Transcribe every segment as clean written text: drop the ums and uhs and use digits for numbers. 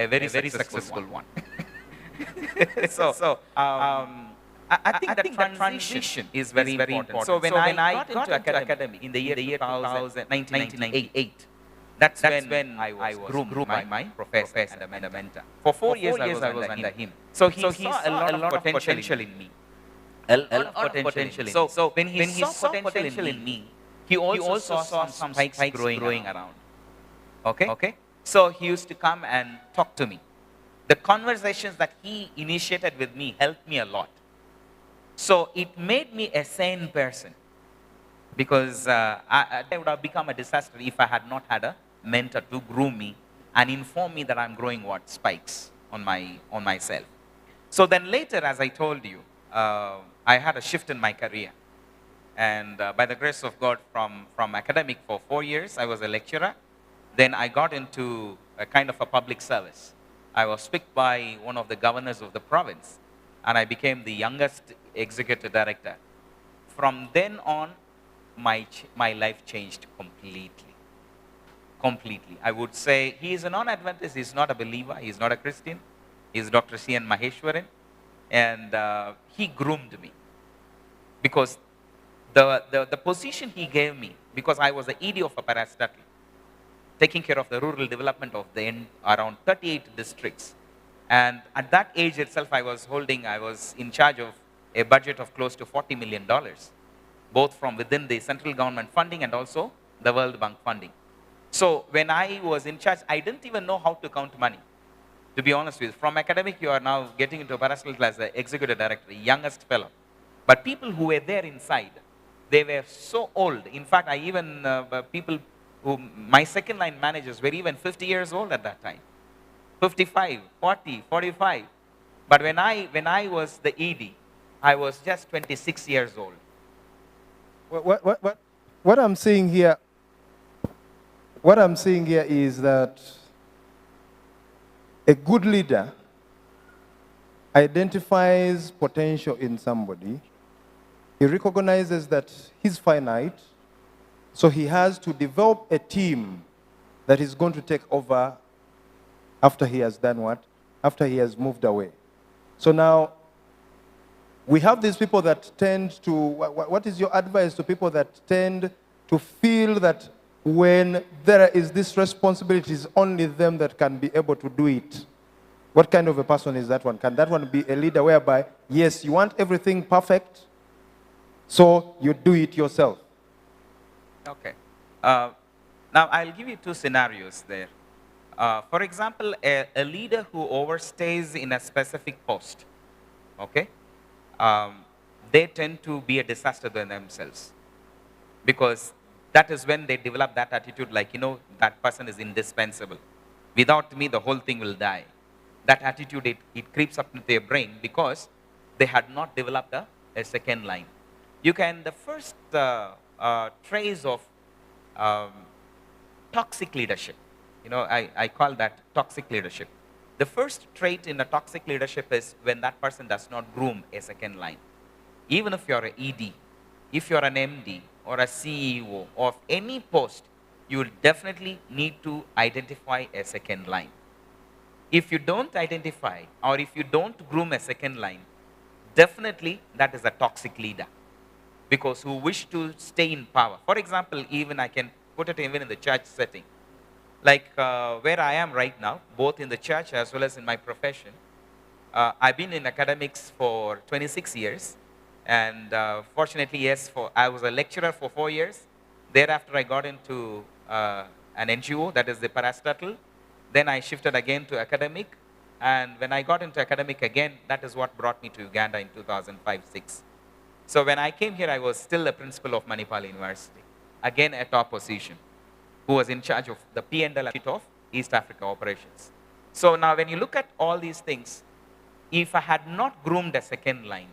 a very successful one. I think the transition is very important. So when I got into academy in the year 2000, 1998, that's when I was groomed by my professor and a mentor. For 4 years I was under him. So he saw a lot of potential in me. A lot of potential in me. So when he saw potential in me, he also saw some spikes growing around. Okay? So he used to come and talk to me. The conversations that he initiated with me helped me a lot. So it made me a sane person, because I would have become a disaster if I had not had a mentor to groom me and inform me that I'm growing what spikes on myself. So then later, as I told you, I had a shift in my career. And by the grace of God, from academic for 4 years, I was a lecturer. Then I got into a kind of a public service. I was picked by one of the governors of the province, and I became the youngest executive director. From then on, my life changed completely. Completely. I would say he is a non-Adventist, he's not a believer, he's not a Christian. He's Dr. C.N. Maheshwaran. And he groomed me. Because the position he gave me, because I was the ED of a parastatal, taking care of the rural development of around 38 districts. And at that age itself, I was in charge of a budget of close to $40 million, both from within the central government funding and also the World Bank funding. So when I was in charge, I didn't even know how to count money, to be honest with you. From academic, you are now getting into a parastatal as the executive director, youngest fellow. But people who were there inside, they were so old. In fact, people my second line managers were even 50 years old at that time. 55, 40, 45. But when I was the ED, I was just 26 years old. What I'm seeing here, is that a good leader identifies potential in somebody. He recognizes that he's finite, so he has to develop a team that is going to take over after he has done what? After he has moved away. So now, we have these people that tend to, what is your advice to people that tend to feel that when there is this responsibility, it's only them that can be able to do it? What kind of a person is that one? Can that one be a leader whereby, yes, you want everything perfect, so you do it yourself? Okay. Now, I'll give you two scenarios there. For example, a leader who overstays in a specific post, okay, they tend to be a disaster to themselves, because that is when they develop that attitude like, that person is indispensable. Without me, the whole thing will die. That attitude, it creeps up into their brain because they had not developed a second line. The first trace of toxic leadership, I call that toxic leadership. The first trait in a toxic leadership is when that person does not groom a second line. Even if you're an ED, if you're an MD or a CEO of any post, you will definitely need to identify a second line. If you don't identify or if you don't groom a second line, definitely that is a toxic leader, because who wish to stay in power. For example, even I can put it even in the church setting. Like where I am right now, both in the church as well as in my profession, I've been in academics for 26 years. And fortunately, yes, I was a lecturer for 4 years. Thereafter, I got into an NGO, that is the parastatal. Then I shifted again to academic. And when I got into academic again, that is what brought me to Uganda in 2005-06. So when I came here, I was still a principal of Manipal University. Again, a top position, who was in charge of the P&L of East Africa operations. So now when you look at all these things, if I had not groomed a second line,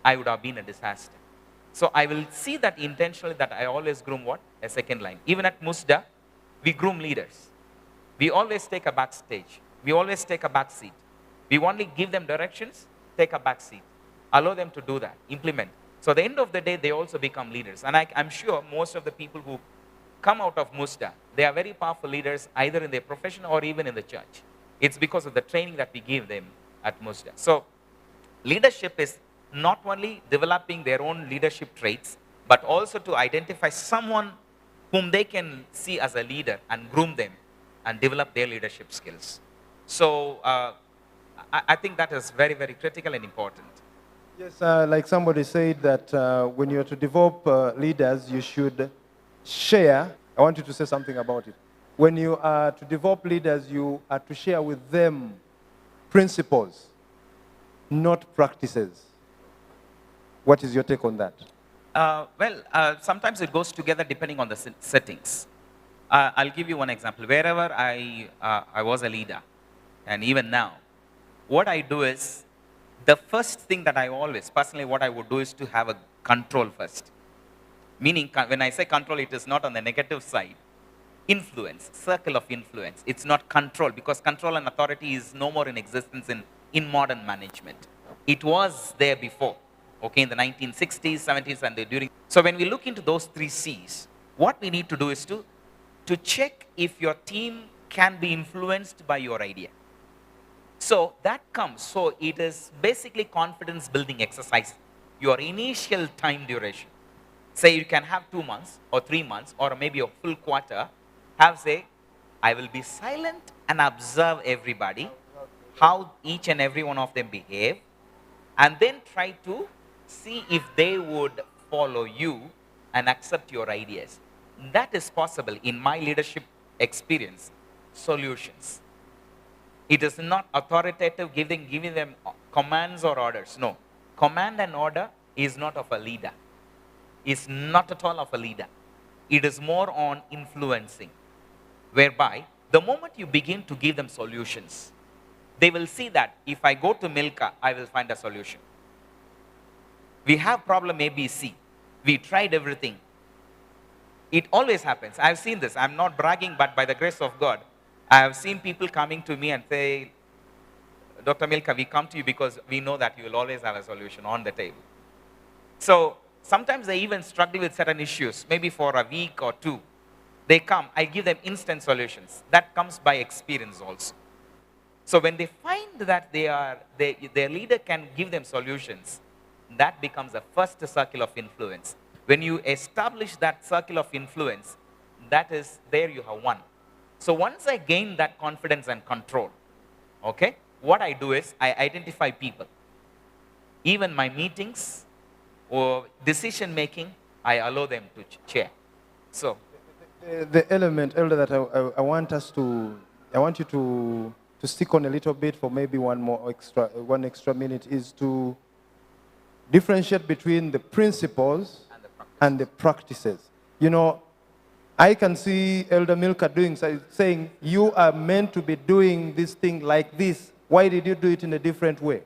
I would have been a disaster. So I will see that intentionally, that I always groom what? A second line. Even at Musda, we groom leaders. We always take a back stage. We always take a back seat. We only give them directions, take a back seat. Allow them to do that, implement. So at the end of the day, they also become leaders. And I'm sure most of the people who come out of Musda, they are very powerful leaders, either in their profession or even in the church. It's because of the training that we give them at Musda. So leadership is not only developing their own leadership traits, but also to identify someone whom they can see as a leader and groom them and develop their leadership skills. So I think that is very, very critical and important. Yes, like somebody said that when you're to develop leaders, you should share. I want you to say something about it. When you are to develop leaders, you are to share with them principles, not practices. What is your take on that? Sometimes it goes together depending on the settings. I'll give you one example. Wherever I was a leader, and even now, what I do is, the first thing that I always, personally, what I would do is to have a control first. Meaning, when I say control, it is not on the negative side. Influence, circle of influence. It's not control, because control and authority is no more in existence in modern management. It was there before, okay, in the 1960s, 70s, and during. So when we look into those 3 C's, what we need to do is to check if your team can be influenced by your idea. So that comes, so it is basically confidence building exercise. Your initial time duration. Say you can have 2 months or 3 months or maybe a full quarter. Have say, I will be silent and observe everybody, how each and every one of them behave, and then try to see if they would follow you and accept your ideas. That is possible in my leadership experience. Solutions. It is not authoritative, giving them commands or orders. No. Command and order is not of a leader. It's not at all of a leader. It is more on influencing. Whereby, the moment you begin to give them solutions, they will see that if I go to Milka, I will find a solution. We have problem ABC. We tried everything. It always happens. I've seen this. I'm not bragging, but by the grace of God, I have seen people coming to me and say, Dr. Milka, we come to you because we know that you will always have a solution on the table. So sometimes they even struggle with certain issues, maybe for a week or 2. They come, I give them instant solutions. That comes by experience also. So when they find that their leader can give them solutions, that becomes the first circle of influence. When you establish that circle of influence, that is, there you have won. So once I gain that confidence and control, okay, what I do is I identify people. Even my meetings or decision making, I allow them to chair. So the element, Elder, that I want you to stick on a little bit for maybe one extra minute, is to differentiate between the principles and the practices. You know, I can see Elder Milka saying, you are meant to be doing this thing like this. Why did you do it in a different way?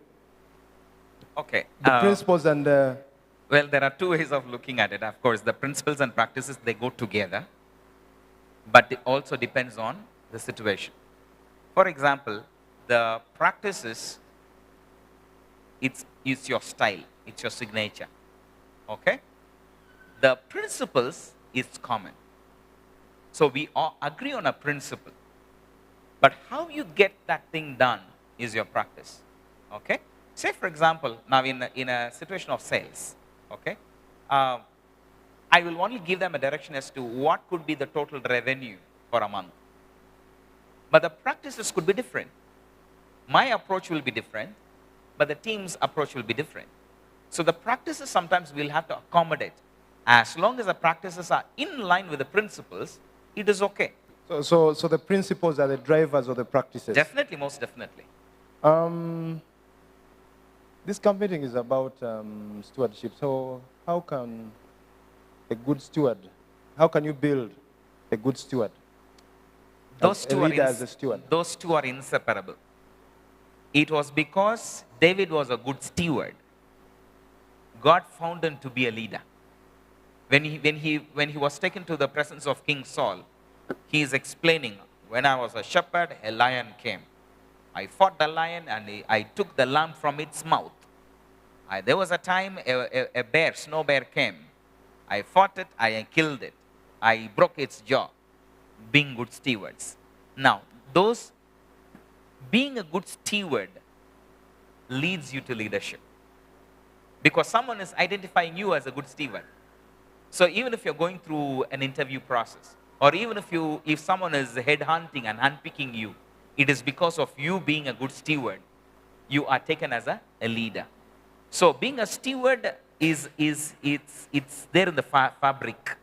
Okay. The principles and the... Well, there are 2 ways of looking at it. Of course, the principles and practices, they go together. But it also depends on the situation. For example, the practices, it's your style. It's your signature. Okay? The principles is common. So we all agree on a principle. But how you get that thing done is your practice. Okay? Say, for example, now in a situation of sales, okay, I will only give them a direction as to what could be the total revenue for a month. But the practices could be different. My approach will be different, but the team's approach will be different. So the practices sometimes we'll have to accommodate. As long as the practices are in line with the principles, it is okay. So the principles are the drivers of the practices? Definitely, most definitely. This camp meeting is about stewardship. So how can a good steward, how can you build a good steward? Those two as a steward. Those 2 are inseparable. It was because David was a good steward. God found him to be a leader. When he was taken to the presence of King Saul, he is explaining, when I was a shepherd, a lion came. I fought the lion and I took the lamb from its mouth. There was a time a snow bear came. I fought it, I killed it. I broke its jaw. Being good stewards. Now, being a good steward leads you to leadership. Because someone is identifying you as a good steward. So even if you're going through an interview process, or even if someone is headhunting and handpicking you, it is because of you being a good steward, you are taken as a leader. So being a steward it's there in the fabric.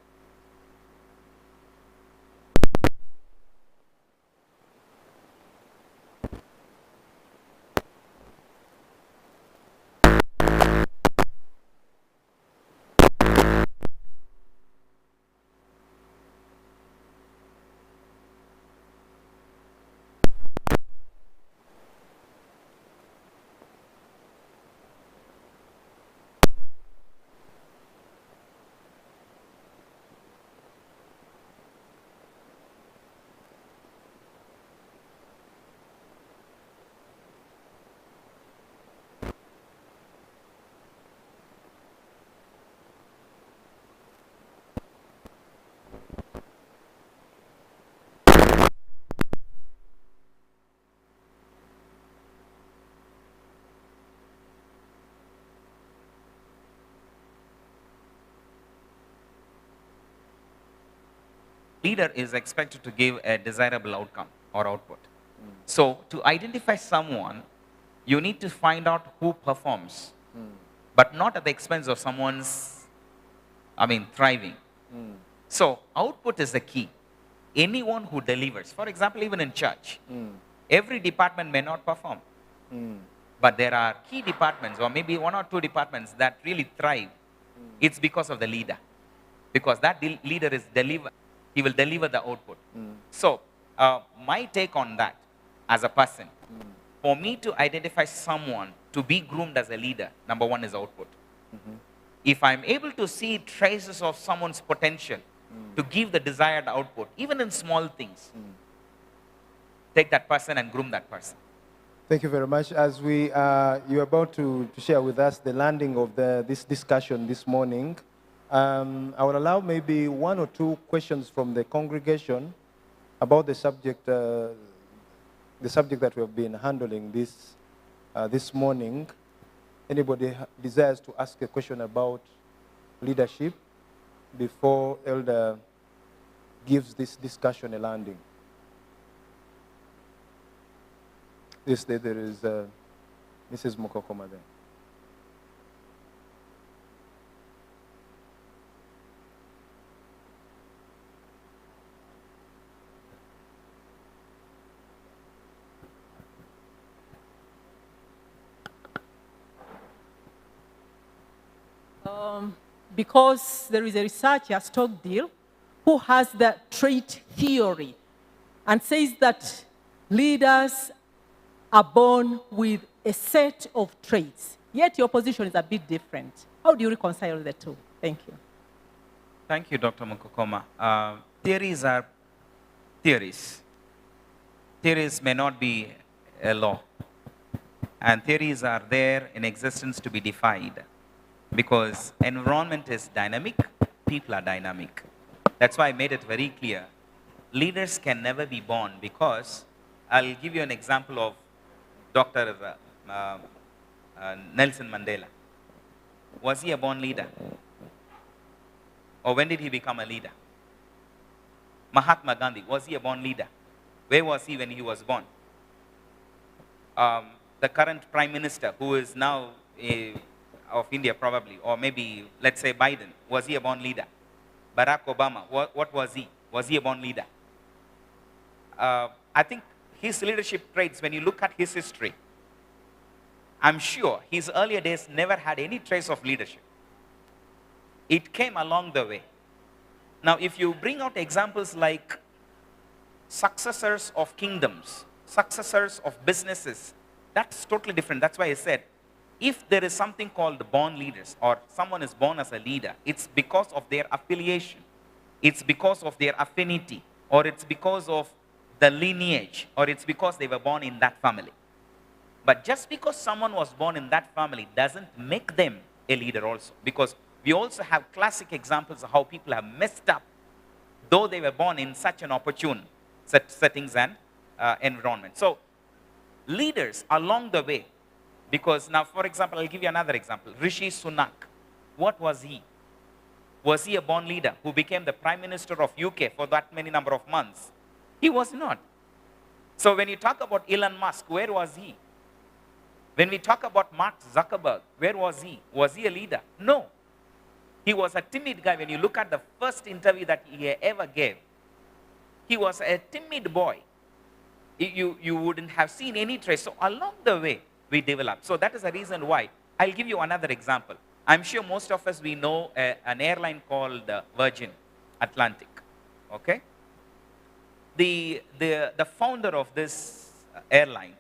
Leader is expected to give a desirable outcome or output. So to identify someone, you need to find out who performs, but not at the expense of someone's, thriving. So output is the key. Anyone who delivers, for example, even in church, every department may not perform, but there are key departments, or maybe one or two departments that really thrive. It's because of the leader, because that leader is he will deliver the output. So my take on that as a person, for me to identify someone to be groomed as a leader, number one is output. If I'm able to see traces of someone's potential to give the desired output, even in small things, take that person and groom that person. Thank you very much. As you're about to share with us the landing of this discussion this morning, I will allow maybe one or two questions from the congregation about the subject that we have been handling this morning. Anybody desires to ask a question about leadership before Elder gives this discussion a landing? Yes, there is Mrs. Mukokoma there. Because there is a researcher, Stockdale, who has the trait theory and says that leaders are born with a set of traits. Yet your position is a bit different. How do you reconcile the two? Thank you. Thank you, Dr. Mukokoma. Theories are theories. Theories may not be a law. And theories are there in existence to be defied. Because environment is dynamic, people are dynamic. That's why I made it very clear. Leaders can never be born, because I'll give you an example of Dr. Nelson Mandela. Was he a born leader? Or when did he become a leader? Mahatma Gandhi, was he a born leader? Where was he when he was born? The current Prime Minister, who is now of India probably, or maybe, let's say, Biden, was he a born leader? Barack Obama, what was he? Was he a born leader? I think his leadership traits, when you look at his history, I'm sure his earlier days never had any trace of leadership. It came along the way. Now, if you bring out examples like successors of kingdoms, successors of businesses, that's totally different. That's why I said, if there is something called born leaders, or someone is born as a leader, it's because of their affiliation, it's because of their affinity, or it's because of the lineage, or it's because they were born in that family. But just because someone was born in that family doesn't make them a leader also. Because we also have classic examples of how people have messed up, though they were born in such an opportune settings and environment. So leaders along the way. Because now, for example, I'll give you another example. Rishi Sunak, what was he? Was he a born leader who became the Prime Minister of UK for that many number of months? He was not. So when you talk about Elon Musk, where was he? When we talk about Mark Zuckerberg, where was he? Was he a leader? No. He was a timid guy. When you look at the first interview that he ever gave, he was a timid boy. You wouldn't have seen any trace. So along the way, we developed. So that is the reason why. I'll give you another example. I'm sure most of us, we know an airline called Virgin Atlantic. Okay? The founder of this airline,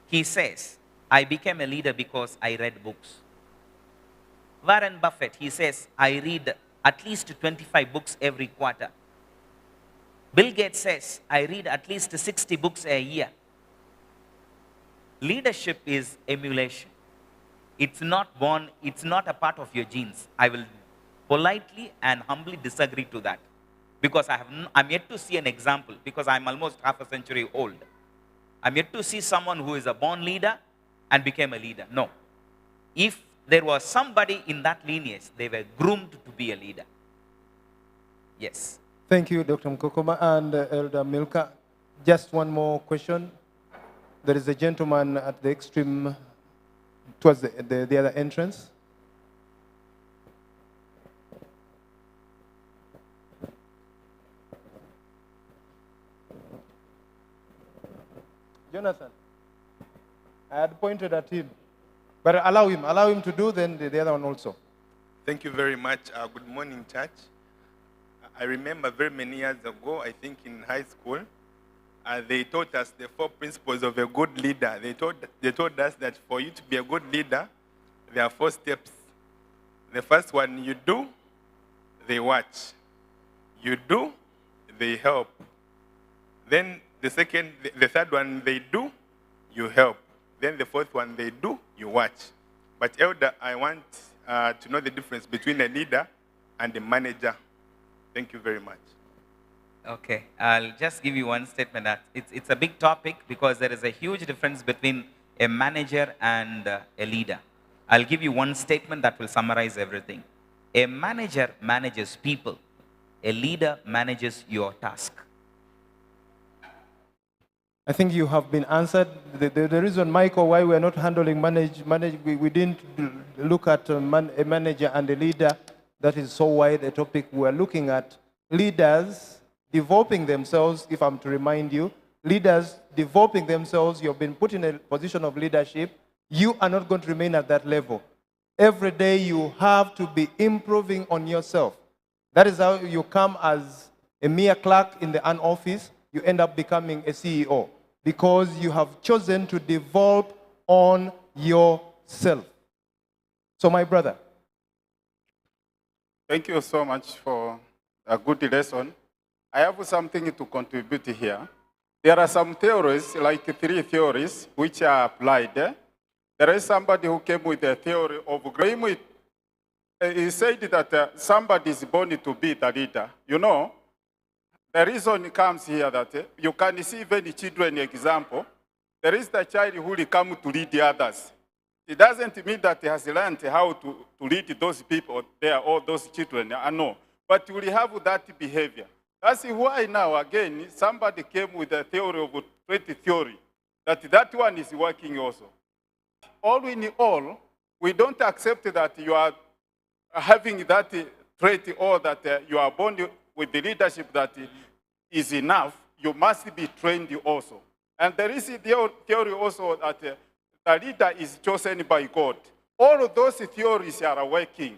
he says, I became a leader because I read books. Warren Buffett, he says, I read at least 25 books every quarter. Bill Gates says, I read at least 60 books a year. Leadership is emulation. It's not born, it's not a part of your genes. I will politely and humbly disagree to that. Because I'm yet to see an example, because I'm almost half a century old. I'm yet to see someone who is a born leader and became a leader. No. If there was somebody in that lineage, they were groomed to be a leader. Yes. Thank you, Dr. Mkokoma and Elder Milka. Just one more question. There is a gentleman at the extreme, towards the other entrance. Jonathan, I had pointed at him. But allow him to do, then the other one also. Thank you very much. Good morning, church. I remember very many years ago, I think in high school, they taught us the 4 principles of a good leader. They told us that for you to be a good leader, there are 4 steps. The first one, you do, they watch. You do, they help. Then the third one, they do, you help. Then the fourth one, they do, you watch. But Elder, I want to know the difference between a leader and a manager. Thank you very much. Okay, I'll just give you one statement that it's a big topic because there is a huge difference between a manager and a leader. I'll give you one statement that will summarize everything. A manager manages people. A leader manages your task. I think you have been answered. The reason, Michael, why we are not handling we didn't look at a manager and a leader. That is so wide a topic. We are looking at leaders developing themselves, if I'm to remind you. Leaders developing themselves, you've been put in a position of leadership. You are not going to remain at that level. Every day you have to be improving on yourself. That is how you come as a mere clerk in an office. You end up becoming a CEO because you have chosen to develop on yourself. So, my brother. Thank you so much for a good lesson. I have something to contribute here. There are some theories, like 3 theories, which are applied. There is somebody who came with a theory of growing. He said that somebody is born to be the leader. You know, the reason comes here that you can see even the children example. There is the child who will come to lead the others. It doesn't mean that he has learned how to lead those people there, all those children. I know. But you will have that behavior. That's why now, again, somebody came with a theory of trait theory, that one is working also. All in all, we don't accept that you are having that trait or that you are born with the leadership that is enough. You must be trained also. And there is a theory also that the leader is chosen by God. All of those theories are working.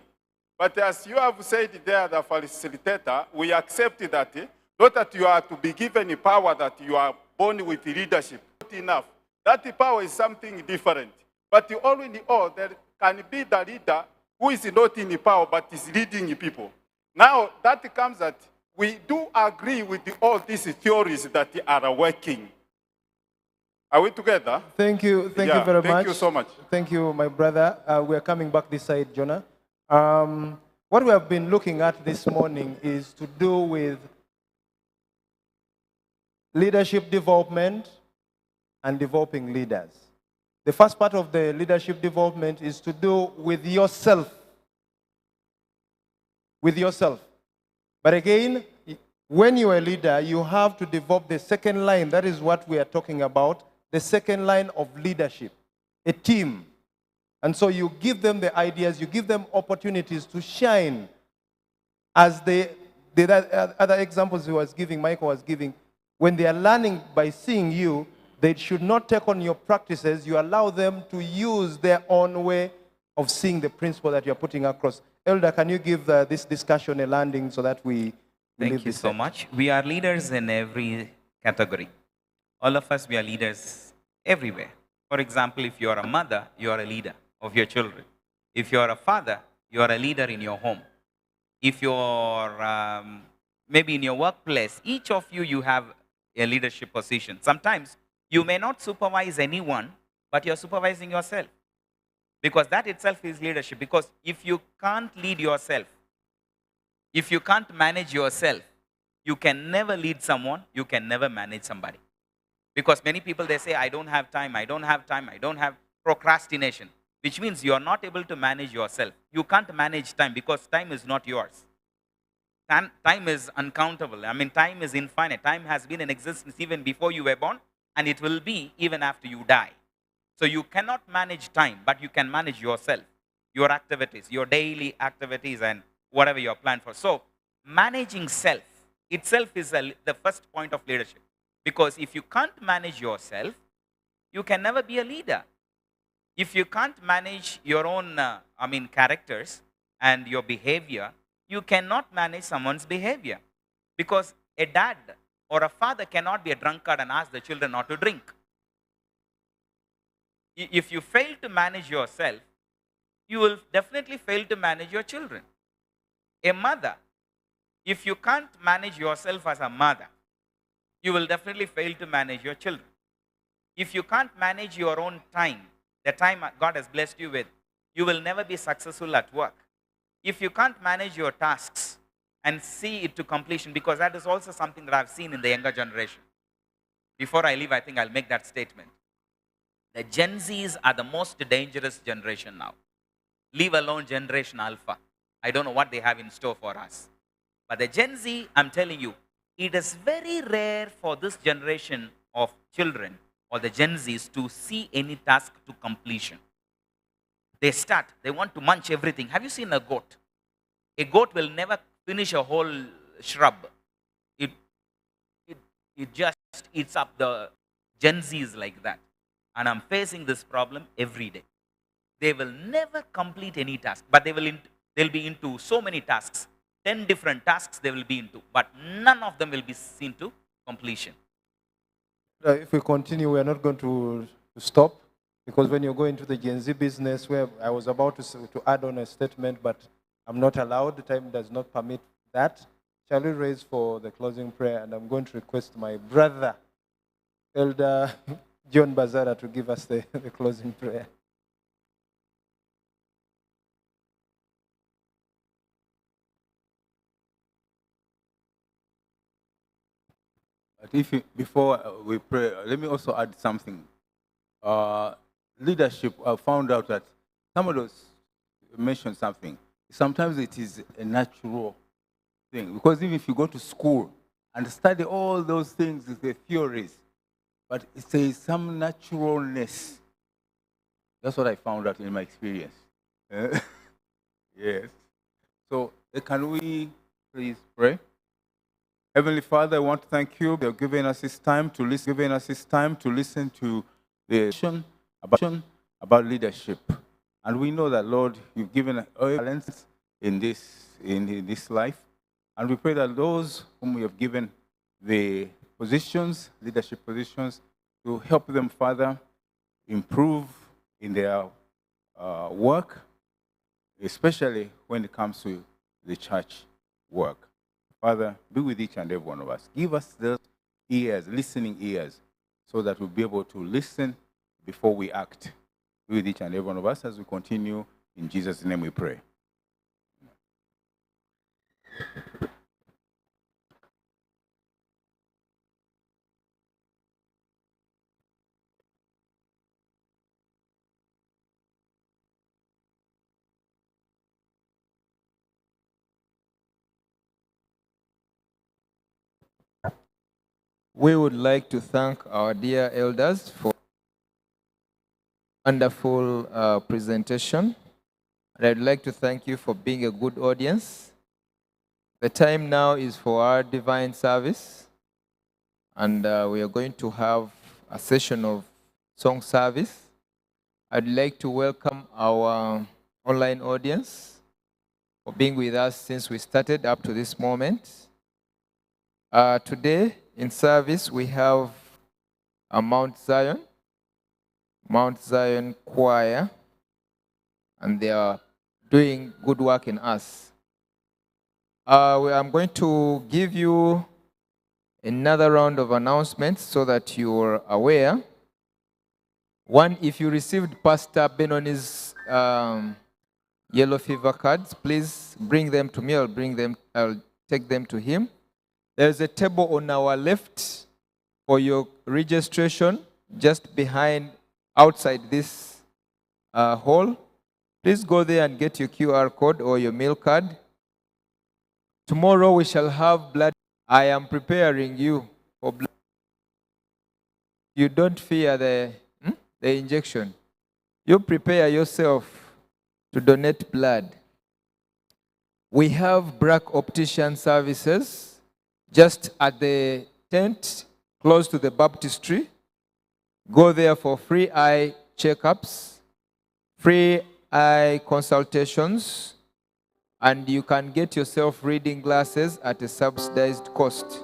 But as you have said there, the facilitator, we accept that, not that you are to be given a power that you are born with leadership. Not enough. That power is something different. But all in all, there can be the leader who is not in the power but is leading people. Now, that comes that we do agree with all these theories that are working. Are we together? Thank you very much. Thank you so much. Thank you, my brother. We are coming back this side, Jonah. What we have been looking at this morning is to do with leadership development and developing leaders. The first part of the leadership development is to do with yourself. With yourself. But again, when you're a leader, you have to develop the second line. That is what we are talking about, the second line of leadership, a team. And so you give them the ideas, you give them opportunities to shine. As the other examples he was giving, Michael was giving, when they are learning by seeing you, they should not take on your practices. You allow them to use their own way of seeing the principle that you're putting across. Elder, can you give this discussion a landing so that we Thank you so much. We are leaders in every category. All of us, we are leaders everywhere. For example, if you are a mother, you are a leader of your children. If you are a father, you are a leader in your home. If you're maybe in your workplace, each of you, you have a leadership position. Sometimes you may not supervise anyone, but you're supervising yourself. Because that itself is leadership. Because if you can't lead yourself, if you can't manage yourself, you can never lead someone, you can never manage somebody. Because many people, they say, I don't have time, I don't have time, I don't have procrastination, which means you're not able to manage yourself. You can't manage time because time is not yours. Time is uncountable. I mean, time is infinite. Time has been in existence even before you were born, and it will be even after you die. So you cannot manage time, but you can manage yourself, your activities, your daily activities, and whatever you're planned for. So managing self itself is the first point of leadership. Because if you can't manage yourself, you can never be a leader. If you can't manage your own, characters and your behavior, you cannot manage someone's behavior. Because a dad or a father cannot be a drunkard and ask the children not to drink. If you fail to manage yourself, you will definitely fail to manage your children. A mother, if you can't manage yourself as a mother, you will definitely fail to manage your children. If you can't manage your own time, the time God has blessed you with, you will never be successful at work. If you can't manage your tasks and see it to completion, because that is also something that I've seen in the younger generation. Before I leave, I think I'll make that statement. The Gen Zs are the most dangerous generation now. Leave alone Generation Alpha. I don't know what they have in store for us. But the Gen Z, I'm telling you, it is very rare for this generation of children or the Gen Zs to see any task to completion. They want to munch everything. Have you seen a goat? A goat will never finish a whole shrub. It just eats up the Gen Zs like that. And I'm facing this problem every day. They will never complete any task, but they'll be into so many tasks. 10 different tasks they will be into, but none of them will be seen to completion. If we continue, we are not going to stop, because when you go into the Gen Z business, where I was about to add on a statement, but I'm not allowed, the time does not permit that. Shall we raise for the closing prayer? And I'm going to request my brother, Elder John Bazara, to give us the closing prayer. Before we pray, let me also add something. Leadership, I found out that some of mentioned something. Sometimes it is a natural thing, because even if you go to school and study all those things, the theories, but it says some naturalness. That's what I found out in my experience. Yes. So can we please pray? Heavenly Father, I want to thank you for giving us this time to listen to the discussion about leadership. And we know that, Lord, you've given us talents in this life. And we pray that those whom you have given the positions, leadership positions, to help them, Father, improve in their work, especially when it comes to the church work. Father, be with each and every one of us. Give us the ears, listening ears, so that we'll be able to listen before we act. Be with each and every one of us as we continue. In Jesus' name we pray. We would like to thank our dear elders for wonderful presentation. And I'd like to thank you for being a good audience. The time now is for our divine service. And we are going to have a session of song service. I'd like to welcome our online audience for being with us since we started up to this moment. Today in service we have a Mount Zion choir, and they are doing good work in us. I'm going to give you another round of announcements so that you're aware. One, if you received Pastor Benoni's yellow fever cards, please bring them to me. I'll take them to him. There's a table on our left for your registration, just behind, outside this hall. Please go there and get your QR code or your meal card. Tomorrow we shall have blood. I am preparing you for blood. You don't fear the injection. You prepare yourself to donate blood. We have Brack Optician Services just at the tent close to the baptistry. Go there for free eye checkups, free eye consultations, and you can get yourself reading glasses at a subsidized cost.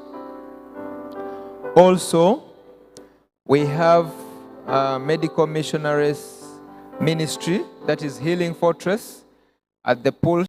Also, we have Medical Missionaries Ministry, that is Healing Fortress, at the pool